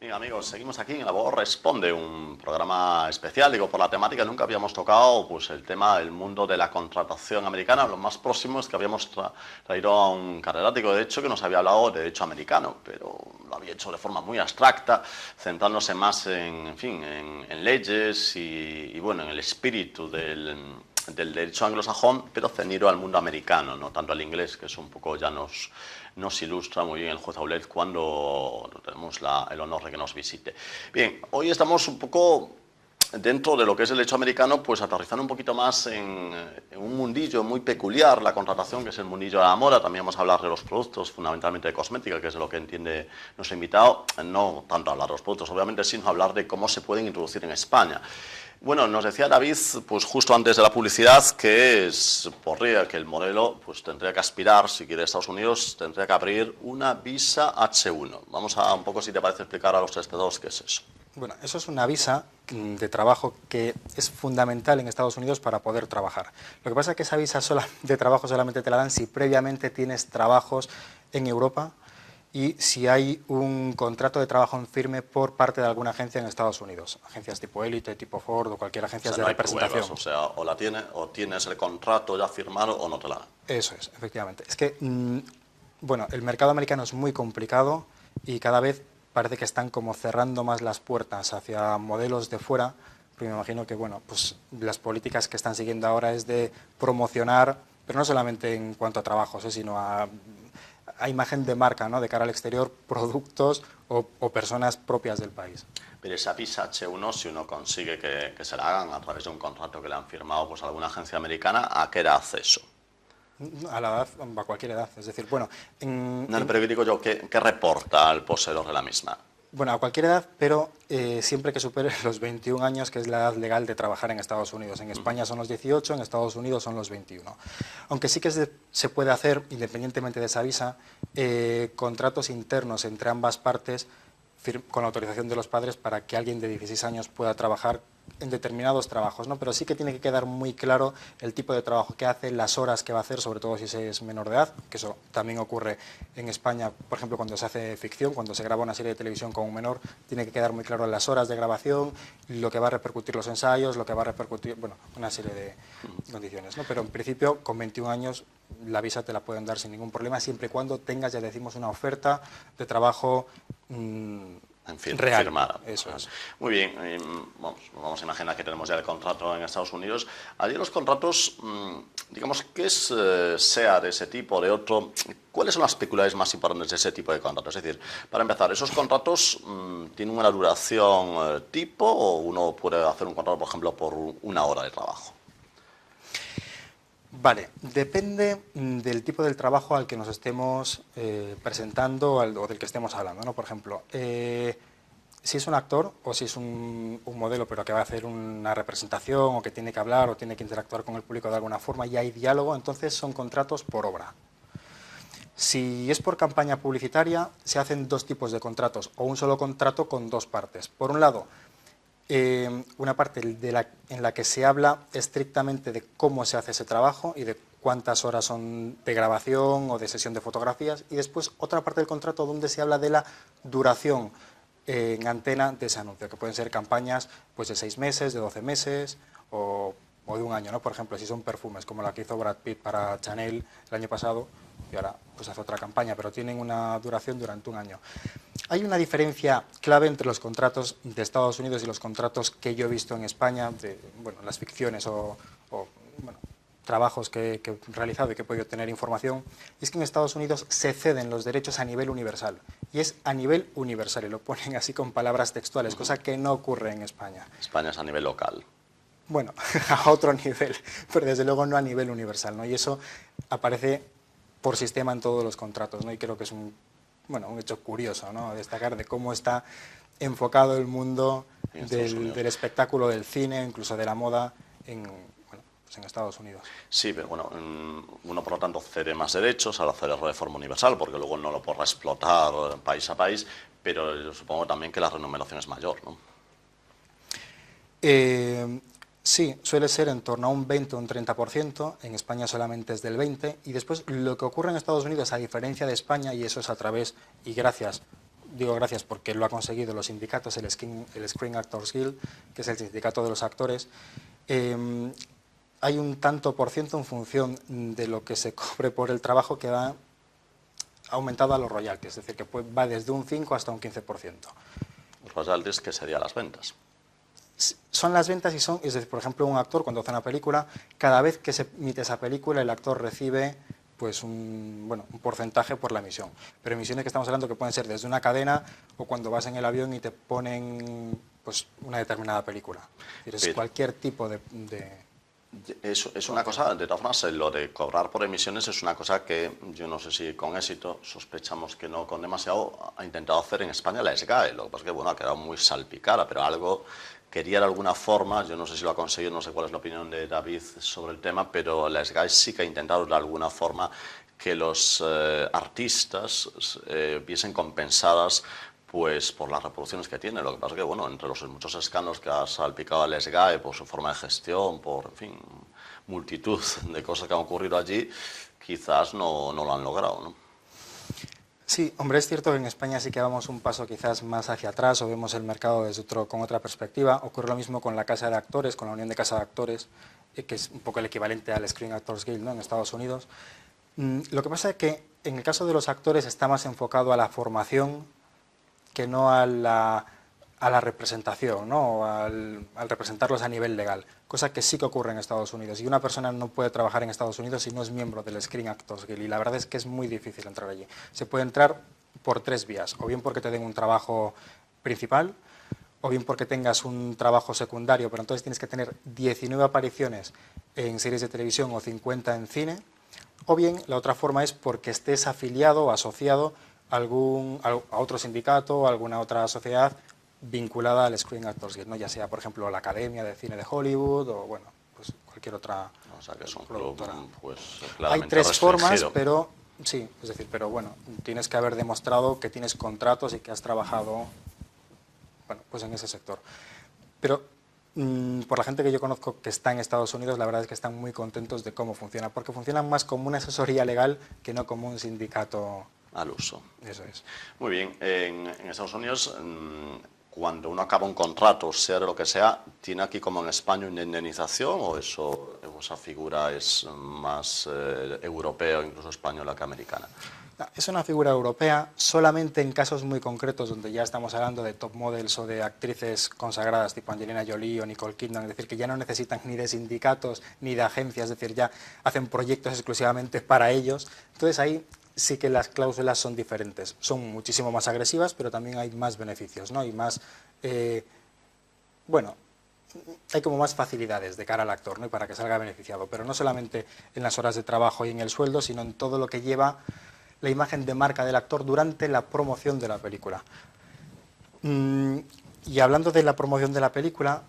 Bien, amigos, seguimos aquí en La Voz Responde, un programa especial, digo, por la temática. Nunca habíamos tocado pues, el tema del mundo de la contratación americana. Lo más próximo es que habíamos traído a un catedrático de Derecho que nos había hablado de Derecho americano, pero lo había hecho de forma muy abstracta, centrándose más en fin, en leyes y, bueno, en el espíritu del derecho anglosajón, pero ceñido al mundo americano, no tanto al inglés, que es un poco ya nos ilustra muy bien el juez Aulet cuando tenemos el honor de que nos visite. Bien, hoy estamos un poco dentro de lo que es el derecho americano, pues aterrizando un poquito más en un mundillo muy peculiar, la contratación, que es el mundillo de la moda. También vamos a hablar de los productos, fundamentalmente de cosmética, que es de lo que entiende nuestro invitado. No tanto hablar de los productos, obviamente, sino hablar de cómo se pueden introducir en España. Bueno, nos decía David, pues justo antes de la publicidad, que porría que el modelo pues tendría que aspirar, si quiere Estados Unidos, tendría que abrir una visa H1. Vamos a un poco, si te parece, explicar a los espectadores qué es eso. Bueno, eso es una visa de trabajo que es fundamental en Estados Unidos para poder trabajar. Lo que pasa es que esa visa de trabajo solamente te la dan si previamente tienes trabajos en Europa y si hay un contrato de trabajo en firme por parte de alguna agencia en Estados Unidos. Agencias tipo Elite, tipo Ford o cualquier agencia de representación. Pruebas, o sea, o tienes el contrato ya firmado o no te la dan. Eso es, efectivamente. Es que, bueno, el mercado americano es muy complicado y cada vez parece que están como cerrando más las puertas hacia modelos de fuera, porque me imagino que, bueno, pues las políticas que están siguiendo ahora es de promocionar, pero no solamente en cuanto a trabajos, sino a imagen de marca, ¿no?, de cara al exterior, productos o personas propias del país. Pero esa visa H1, si uno consigue que se la hagan a través de un contrato que le han firmado pues alguna agencia americana, ¿a qué edad hace eso? A la edad, a cualquier edad. Es decir, bueno... pero digo yo, ¿qué reporta al poseedor de la misma? Bueno, a cualquier edad, pero siempre que supere los 21 años, que es la edad legal de trabajar en Estados Unidos. En España son los 18, en Estados Unidos son los 21. Aunque sí que se puede hacer, independientemente de esa visa, contratos internos entre ambas partes con la autorización de los padres para que alguien de 16 años pueda trabajar en determinados trabajos, ¿no? Pero sí que tiene que quedar muy claro el tipo de trabajo que hace, las horas que va a hacer, sobre todo si se es menor de edad, que eso también ocurre en España, por ejemplo, cuando se hace ficción, cuando se graba una serie de televisión con un menor, tiene que quedar muy claro las horas de grabación, lo que va a repercutir los ensayos, lo que va a repercutir, bueno, una serie de condiciones, ¿no? Pero en principio, con 21 años, la visa te la pueden dar sin ningún problema, siempre y cuando tengas, ya decimos, una oferta de trabajo en fin, real. Firmada. Eso es. Muy bien, vamos a imaginar que tenemos ya el contrato en Estados Unidos. Allí los contratos, digamos, ¿qué sea de ese tipo o de otro? ¿Cuáles son las peculiaridades más importantes de ese tipo de contratos? Es decir, para empezar, ¿esos contratos tienen una duración tipo o uno puede hacer un contrato, por ejemplo, por una hora de trabajo? Vale, depende del tipo del trabajo al que nos estemos presentando o del que estemos hablando, ¿no? Por ejemplo, si es un actor o si es un modelo pero que va a hacer una representación o que tiene que hablar o tiene que interactuar con el público de alguna forma y hay diálogo, entonces son contratos por obra. Si es por campaña publicitaria, se hacen dos tipos de contratos o un solo contrato con dos partes. Por un lado, una parte en la que se habla estrictamente de cómo se hace ese trabajo y de cuántas horas son de grabación o de sesión de fotografías, y después otra parte del contrato donde se habla de la duración en antena de ese anuncio, que pueden ser campañas pues, de 6 meses, de 12 meses o de un año, ¿no? Por ejemplo, si son perfumes, como la que hizo Brad Pitt para Chanel el año pasado, y ahora pues hace otra campaña, pero tienen una duración durante un año. Hay una diferencia clave entre los contratos de Estados Unidos y los contratos que yo he visto en España, de bueno, las ficciones o bueno, trabajos que he realizado y que he podido tener información, y es que en Estados Unidos se ceden los derechos a nivel universal, y es a nivel universal, y lo ponen así con palabras textuales, cosa que no ocurre en España. España es a nivel local. Bueno, a otro nivel, pero desde luego no a nivel universal, ¿no? Y eso aparece por sistema en todos los contratos, ¿no? Y creo que es un hecho curioso, ¿no?, destacar de cómo está enfocado el mundo del espectáculo, del cine, incluso de la moda en Estados Unidos. Sí, pero bueno, uno por lo tanto cede más derechos al hacerlo de forma universal, porque luego no lo podrá explotar país a país, pero yo supongo también que la remuneración es mayor, ¿no? Sí, suele ser en torno a un 20 o un 30%, en España solamente es del 20%, y después lo que ocurre en Estados Unidos, a diferencia de España, y eso es a través y gracias digo gracias porque lo ha conseguido los sindicatos, el Screen Actors Guild, que es el sindicato de los actores. Hay un tanto por ciento en función de lo que se cobre por el trabajo que va aumentado a los royalties, es decir, que va desde un 5 hasta un 15%. Los royalties, que serían las ventas. Son las ventas y son, es decir, por ejemplo, un actor cuando hace una película, cada vez que se emite esa película el actor recibe pues un porcentaje por la emisión. Pero emisiones que estamos hablando que pueden ser desde una cadena o cuando vas en el avión y te ponen pues una determinada película. Es decir, cualquier tipo de Es una cosa, de todas formas, lo de cobrar por emisiones es una cosa que yo no sé si con éxito, sospechamos que no con demasiado, ha intentado hacer en España la SGAE. Lo que pasa es que bueno, ha quedado muy salpicada, pero algo quería de alguna forma, yo no sé si lo ha conseguido, no sé cuál es la opinión de David sobre el tema, pero la SGAE sí que ha intentado de alguna forma que los artistas viesen compensadas pues por las reproducciones que tiene. Lo que pasa es que, bueno, entre los muchos escándalos que ha salpicado al SGAE por su forma de gestión, por, en fin, multitud de cosas que han ocurrido allí, quizás no lo han logrado, ¿no? Sí, hombre, es cierto que en España sí que vamos un paso quizás más hacia atrás o vemos el mercado con otra perspectiva. Ocurre lo mismo con la Casa de Actores, con la Unión de Casa de Actores, que es un poco el equivalente al Screen Actors Guild, ¿no?, en Estados Unidos. Lo que pasa es que en el caso de los actores está más enfocado a la formación que no a la representación, ¿no?, o al representarlos a nivel legal, cosa que sí que ocurre en Estados Unidos. Y una persona no puede trabajar en Estados Unidos si no es miembro del Screen Actors Guild, y la verdad es que es muy difícil entrar allí. Se puede entrar por 3 vías, o bien porque te den un trabajo principal, o bien porque tengas un trabajo secundario, pero entonces tienes que tener 19 apariciones en series de televisión o 50 en cine, o bien la otra forma es porque estés afiliado o asociado a otro sindicato o alguna otra sociedad vinculada al Screen Actors Guild, ¿no?, ya sea, por ejemplo, la Academia de Cine de Hollywood o, bueno, pues cualquier otra. O sea, que es un club, pues, Hay claramente 3 formas, restringido. pero sí, es decir, pero bueno, tienes que haber demostrado que tienes contratos y que has trabajado, bueno, pues en ese sector. Pero por la gente que yo conozco que está en Estados Unidos, la verdad es que están muy contentos de cómo funciona, porque funcionan más como una asesoría legal que no como un sindicato Al uso. Eso es. Muy bien. En Estados Unidos, cuando uno acaba un contrato, sea de lo que sea, ¿tiene aquí como en España una indemnización o esa figura es más europea o incluso española que americana? Es una figura europea solamente en casos muy concretos donde ya estamos hablando de top models o de actrices consagradas tipo Angelina Jolie o Nicole Kidman, es decir, que ya no necesitan ni de sindicatos ni de agencias, es decir, ya hacen proyectos exclusivamente para ellos. Entonces ahí sí que las cláusulas son diferentes, son muchísimo más agresivas, pero también hay más beneficios, ¿no? Y más, bueno, hay como más facilidades de cara al actor, ¿no?, y para que salga beneficiado, pero no solamente en las horas de trabajo y en el sueldo, sino en todo lo que lleva la imagen de marca del actor durante la promoción de la película. Y hablando de la promoción de la película,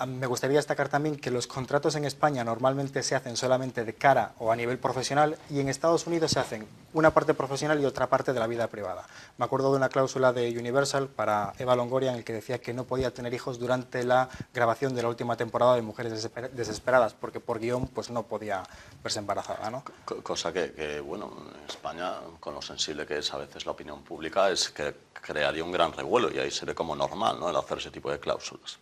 me gustaría destacar también que los contratos en España normalmente se hacen solamente de cara o a nivel profesional, y en Estados Unidos se hacen una parte profesional y otra parte de la vida privada. Me acuerdo de una cláusula de Universal para Eva Longoria en el que decía que no podía tener hijos durante la grabación de la última temporada de Mujeres Desesperadas, porque por guión pues no podía verse embarazada, ¿no? Cosa que, bueno, en España, con lo sensible que es a veces la opinión pública, es que crearía un gran revuelo, y ahí se ve como normal, ¿no?, el hacer ese tipo de cláusulas.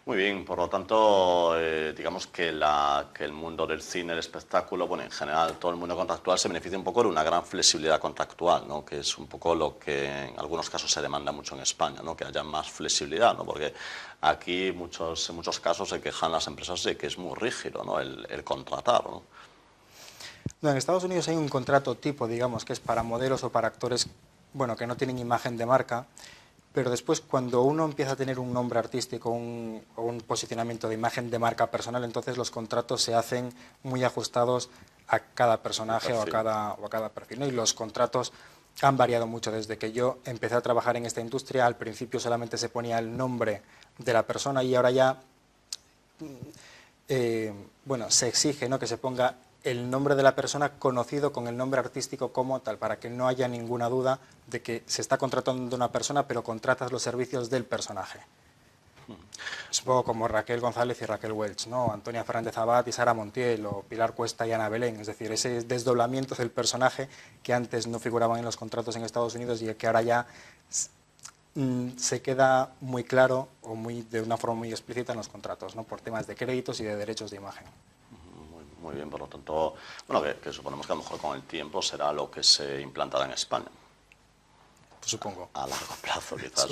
Muy bien, por lo tanto, digamos que el mundo del cine, el espectáculo, bueno, en general todo el mundo contractual se beneficia un poco de una gran flexibilidad contractual, ¿no?, que es un poco lo que en algunos casos se demanda mucho en España, ¿no?, que haya más flexibilidad, ¿no?, porque aquí en muchos casos se quejan las empresas de que es muy rígido, ¿no?, el contratar, ¿no? No, en Estados Unidos hay un contrato tipo, digamos, que es para modelos o para actores, bueno, que no tienen imagen de marca, pero después cuando uno empieza a tener un nombre artístico o un posicionamiento de imagen de marca personal, entonces los contratos se hacen muy ajustados a cada personaje o a cada perfil, ¿no? Y los contratos han variado mucho desde que yo empecé a trabajar en esta industria. Al principio solamente se ponía el nombre de la persona y ahora ya bueno, se exige, ¿no?, que se ponga el nombre de la persona conocido con el nombre artístico como tal, para que no haya ninguna duda de que se está contratando a una persona, pero contratas los servicios del personaje. Es un poco como Raquel González y Raquel Welch, ¿no? Antonia Fernández Abad y Sara Montiel, o Pilar Cuesta y Ana Belén. Es decir, ese desdoblamiento del personaje que antes no figuraban en los contratos en Estados Unidos y que ahora ya se queda muy claro o de una forma muy explícita en los contratos, ¿no? Por temas de créditos y de derechos de imagen. Muy bien, por lo tanto, bueno, que suponemos que a lo mejor con el tiempo será lo que se implantará en España. Supongo. A largo plazo, quizás.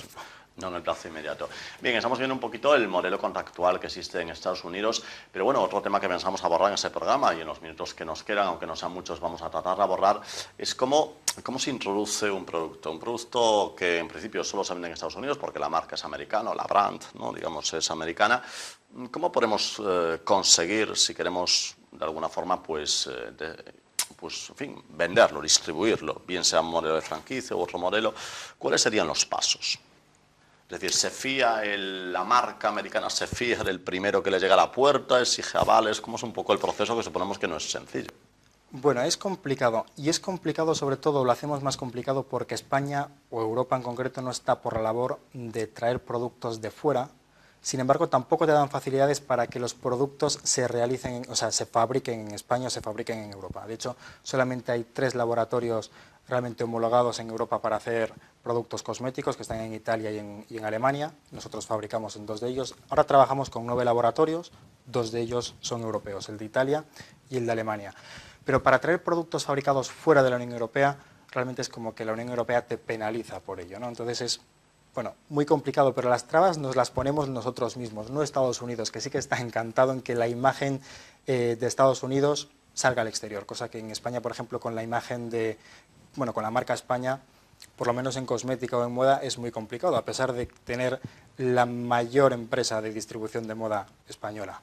No en el plazo inmediato. Bien, estamos viendo un poquito el modelo contractual que existe en Estados Unidos, pero bueno, otro tema que pensamos abordar en ese programa y en los minutos que nos quedan, aunque no sean muchos, vamos a tratar de abordar, es cómo se introduce un producto que en principio solo se vende en Estados Unidos porque la marca es americana, la brand, ¿no? Digamos, es americana. ¿Cómo podemos conseguir, si queremos de alguna forma, pues en fin, venderlo, distribuirlo, bien sea un modelo de franquicia u otro modelo? ¿Cuáles serían los pasos? Es decir, ¿se fía la marca americana, se fía del primero que le llega a la puerta, exige avales? ¿Cómo es un poco el proceso que suponemos que no es sencillo? Bueno, es complicado, y es complicado sobre todo, lo hacemos más complicado porque España, o Europa en concreto, no está por la labor de traer productos de fuera. Sin embargo, tampoco te dan facilidades para que los productos se realicen, o sea, se fabriquen en España o se fabriquen en Europa. De hecho, solamente hay 3 laboratorios realmente homologados en Europa para hacer productos cosméticos, que están en Italia y en Alemania. Nosotros fabricamos en 2 de ellos. Ahora trabajamos con 9 laboratorios, 2 de ellos son europeos, el de Italia y el de Alemania. Pero para traer productos fabricados fuera de la Unión Europea, realmente es como que la Unión Europea te penaliza por ello, ¿no? Entonces es, bueno, muy complicado, pero las trabas nos las ponemos nosotros mismos, no Estados Unidos, que sí que está encantado en que la imagen de Estados Unidos salga al exterior, cosa que en España, por ejemplo, con la imagen con la marca España, por lo menos en cosmética o en moda, es muy complicado, a pesar de tener la mayor empresa de distribución de moda española.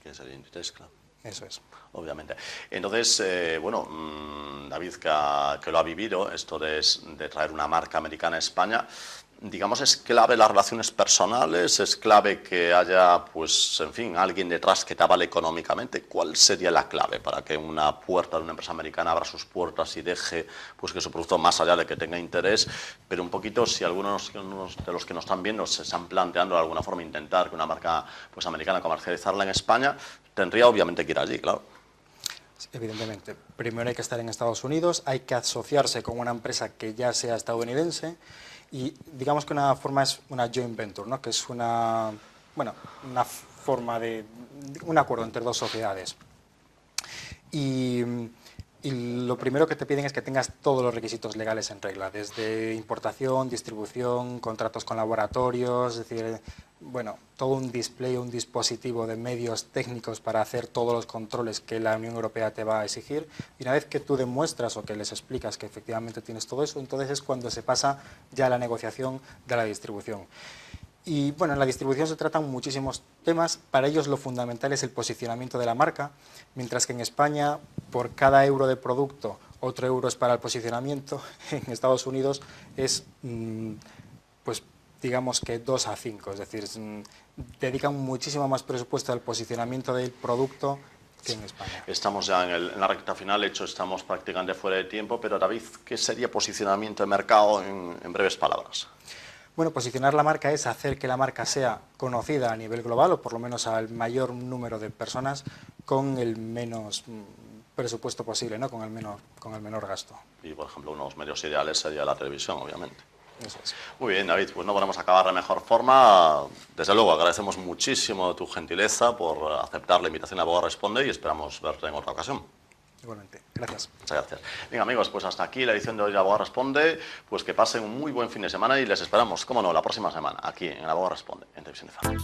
Que sería Inditex, claro. Eso es. Obviamente. Entonces, David, que lo ha vivido, esto de traer una marca americana a España, digamos, es clave las relaciones personales, es clave que haya, pues, en fin, alguien detrás que te avale económicamente. ¿Cuál sería la clave para que una puerta de una empresa americana abra sus puertas y deje, pues, que su producto, más allá de que tenga interés, pero un poquito, si algunos de los que nos están viendo se están planteando de alguna forma intentar que una marca, pues, americana comercializarla en España, tendría obviamente que ir allí, claro. Evidentemente, primero hay que estar en Estados Unidos, hay que asociarse con una empresa que ya sea estadounidense y digamos que una forma es una joint venture, ¿no? Que es una forma de un acuerdo entre 2 sociedades. Y lo primero que te piden es que tengas todos los requisitos legales en regla, desde importación, distribución, contratos con laboratorios, es decir, bueno, todo un display, un dispositivo de medios técnicos para hacer todos los controles que la Unión Europea te va a exigir. Y una vez que tú demuestras o que les explicas que efectivamente tienes todo eso, entonces es cuando se pasa ya a la negociación de la distribución. Y bueno, en la distribución se tratan muchísimos temas, para ellos lo fundamental es el posicionamiento de la marca, mientras que en España por cada euro de producto, otro euro es para el posicionamiento, en Estados Unidos es, pues digamos que 2 a 5, es decir, dedican muchísimo más presupuesto al posicionamiento del producto que en España. Estamos ya en la recta final, de hecho estamos prácticamente fuera de tiempo, pero David, ¿qué sería posicionamiento de mercado en breves palabras? Bueno, posicionar la marca es hacer que la marca sea conocida a nivel global, o por lo menos al mayor número de personas, con el menos presupuesto posible, ¿no? con el menor gasto. Y, por ejemplo, unos medios ideales sería la televisión, obviamente. Eso es. Muy bien, David, pues no podemos acabar de mejor forma. Desde luego, agradecemos muchísimo tu gentileza por aceptar la invitación a Abogado Responde y esperamos verte en otra ocasión. Igualmente, gracias. Muchas gracias. Bien, amigos, pues hasta aquí la edición de hoy de Abogado Responde. Pues que pasen un muy buen fin de semana y les esperamos, cómo no, la próxima semana, aquí en Abogado Responde, en Televisión de Faro.